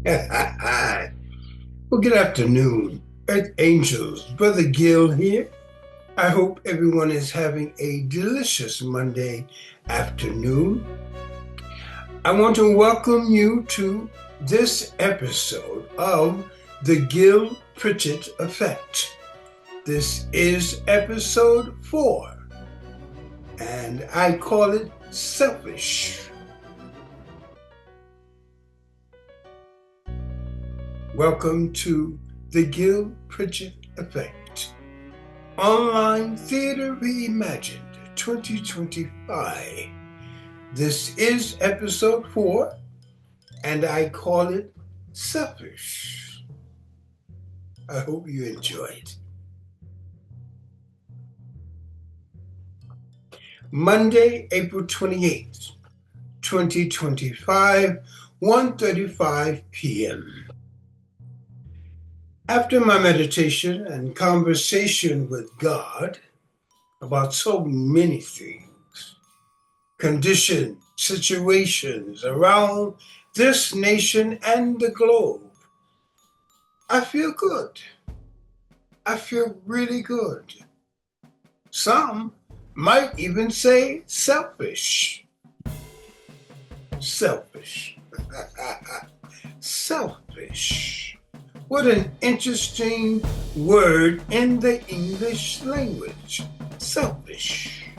Well, good afternoon, Earth Angels. Brother Gil here. I hope everyone is having a delicious Monday afternoon. I want to welcome you to this episode of the Gil Pritchett Effect. This is episode 4, and I call it Selfish. Welcome to the Gil Pritchett Effect, Online Theater Reimagined 2025. This is episode 4, and I call it Selfish. I hope you enjoy it. Monday, April 28th, 2025, 1:35 p.m. After my meditation and conversation with God about so many things, conditions, situations around this nation and the globe, I feel good. I feel really good. Some might even say selfish. Selfish. Selfish. What an interesting word in the English language. Selfish.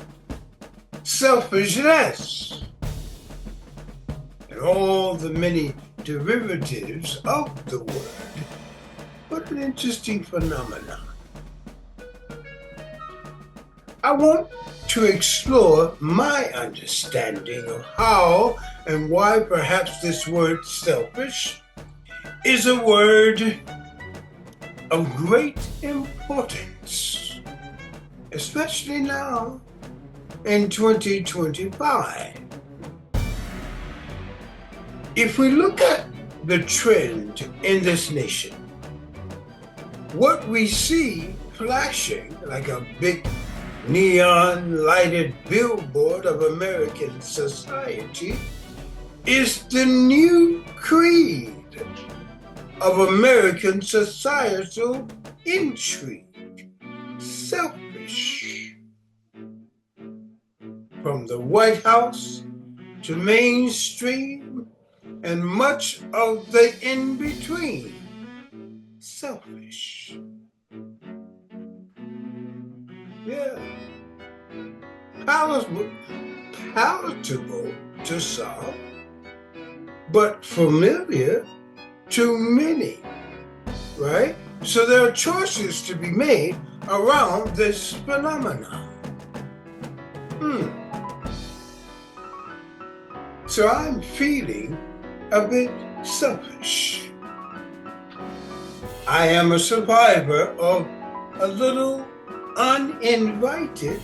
Selfishness. And all the many derivatives of the word. What an interesting phenomenon. I want to explore my understanding of how and why perhaps this word selfish is a word of great importance, especially now in 2025. If we look at the trend in this nation, what we see flashing like a big neon lighted billboard of American society is the new creed of American societal intrigue. Selfish. From the White House to mainstream and much of the in-between. Selfish. Yeah. Palatable to some, but familiar to many, right? So there are choices to be made around this phenomenon. So I'm feeling a bit selfish. I am a survivor of a little uninvited,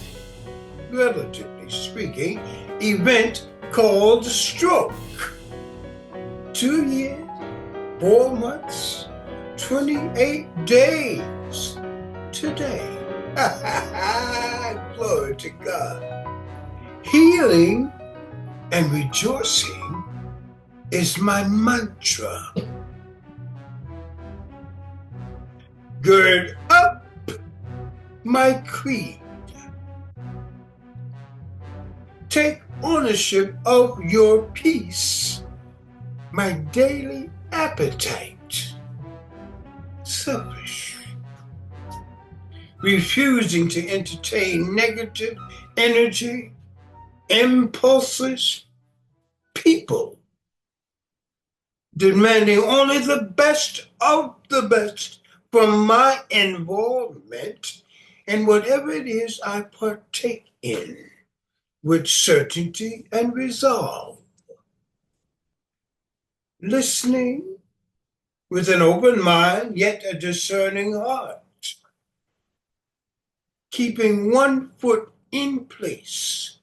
relatively speaking, event called stroke. 2 years, 4 months, 28 days today. Glory to God. Healing and rejoicing is my mantra. Gird up my creed. Take ownership of your peace, my daily appetite. Selfish. Refusing to entertain negative energy, impulses, people. Demanding only the best of the best from my involvement in whatever it is I partake in, with certainty and resolve. Listening with an open mind, yet a discerning heart. Keeping one foot in place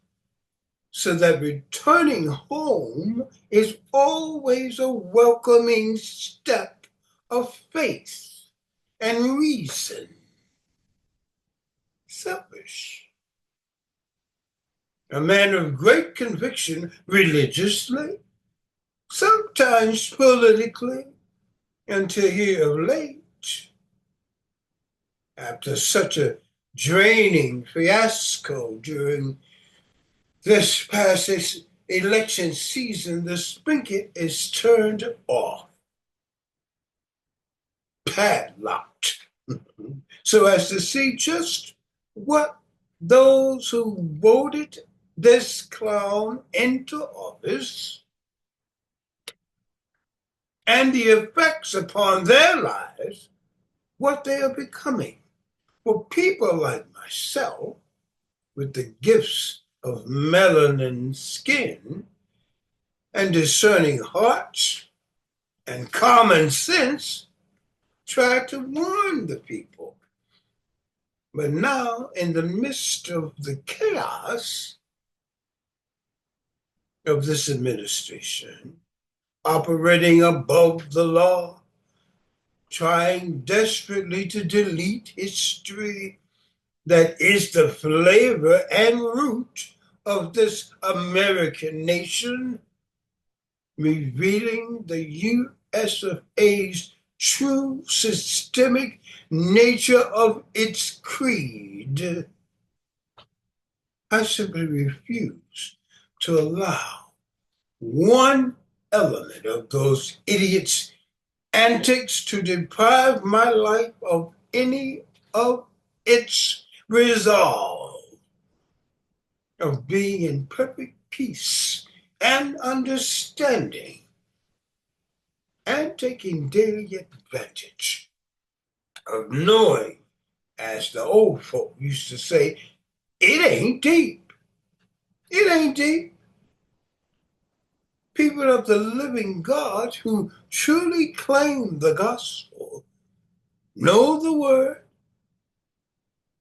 so that returning home is always a welcoming step of faith and reason. Selfish. A man of great conviction religiously, sometimes politically, until here of late, after such a draining fiasco during this past election season, the spigot is turned off, padlocked, so as to see just what those who voted this clown into office and the effects upon their lives, what they are becoming. For people like myself, with the gifts of melanin skin and discerning hearts and common sense, try to warn the people. But now, in the midst of the chaos of this administration, operating above the law, trying desperately to delete history that is the flavor and root of this American nation, revealing the US of A's true systemic nature of its creed. I simply refuse to allow one element of those idiots' antics to deprive my life of any of its resolve of being in perfect peace and understanding and taking daily advantage of knowing, as the old folk used to say, it ain't deep. It ain't deep. People of the living God who truly claim the gospel know the word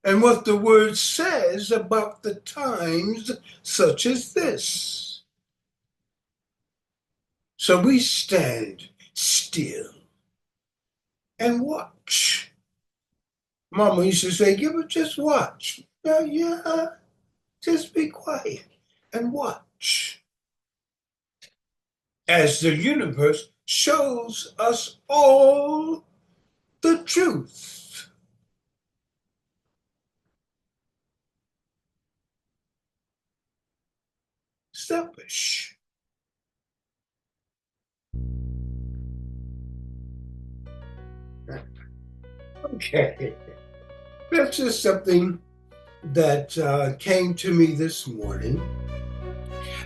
and what the word says about the times such as this. So we stand still and watch. Mama used to say, give it, just watch. Yeah, just be quiet and watch. As the universe shows us all the truth. Selfish. Okay. That's just something that came to me this morning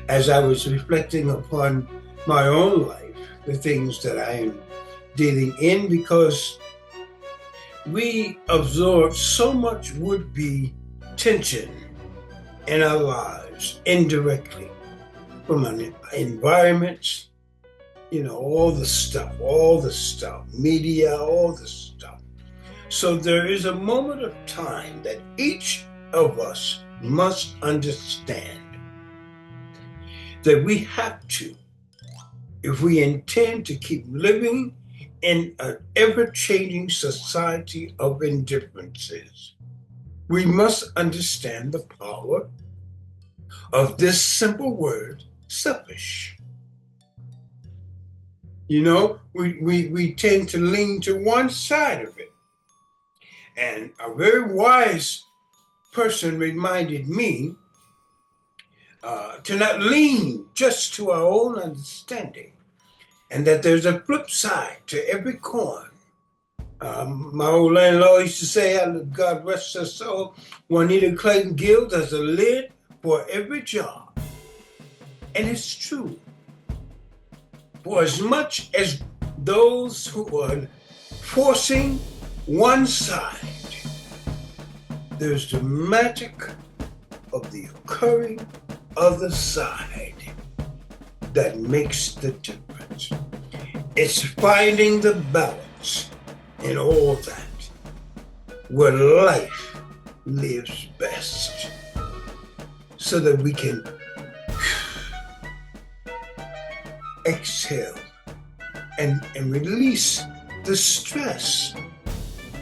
as I was reflecting upon my own life, the things that I am dealing in, because we absorb so much would-be tension in our lives indirectly from our environments, all the stuff, media, all the stuff. So there is a moment of time that each of us must understand that we have to, if we intend to keep living in an ever-changing society of indifferences, we must understand the power of this simple word, selfish. We tend to lean to one side of it. And a very wise person reminded me to not lean just to our own understanding, and that there's a flip side to every coin. My old landlord used to say, God rest her soul, Juanita Clayton Gill, there's a lid for every jar. And it's true. For as much as those who are forcing one side, there's the magic of the occurring other side that makes the difference. It's finding the balance in all that, where life lives best, so that we can exhale and release the stress.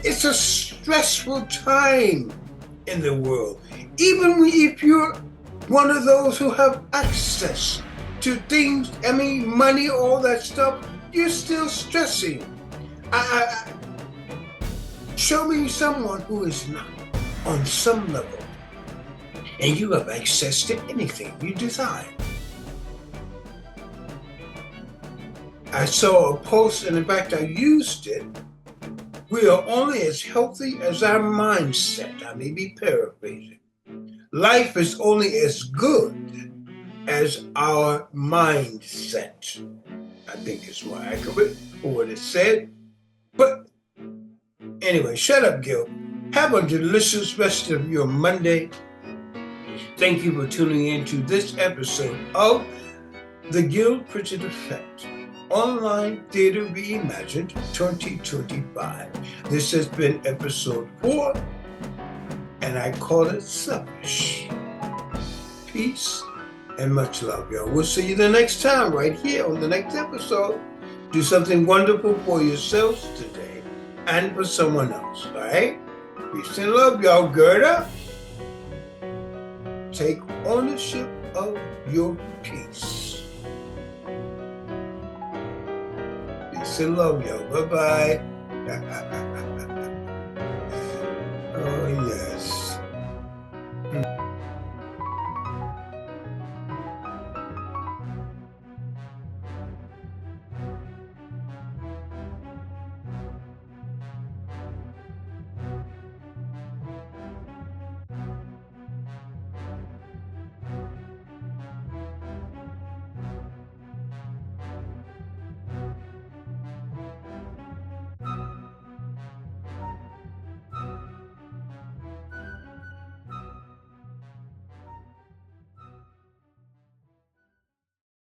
It's a stressful time in the world. Even if you're one of those who have access to things, money, all that stuff, you're still stressing. Show me someone who is not on some level, and you have access to anything you desire. I saw a post, and in fact, I used it. We are only as healthy as our mindset. I may be paraphrasing. Life is only as good as our mindset. I think it's more accurate for what it said. But anyway, shut up, Gil. Have a delicious rest of your Monday. Thank you for tuning in to this episode of The Gil Pritchett Effect, Online Theater Reimagined 2025. This has been episode 4, and I call it Selfish. Peace and much love, y'all. We'll see you the next time right here on the next episode. Do something wonderful for yourselves today and for someone else, all right? Peace and love, y'all. Gird up. Take ownership of your peace. Peace and love, y'all. Bye-bye. Oh, yes.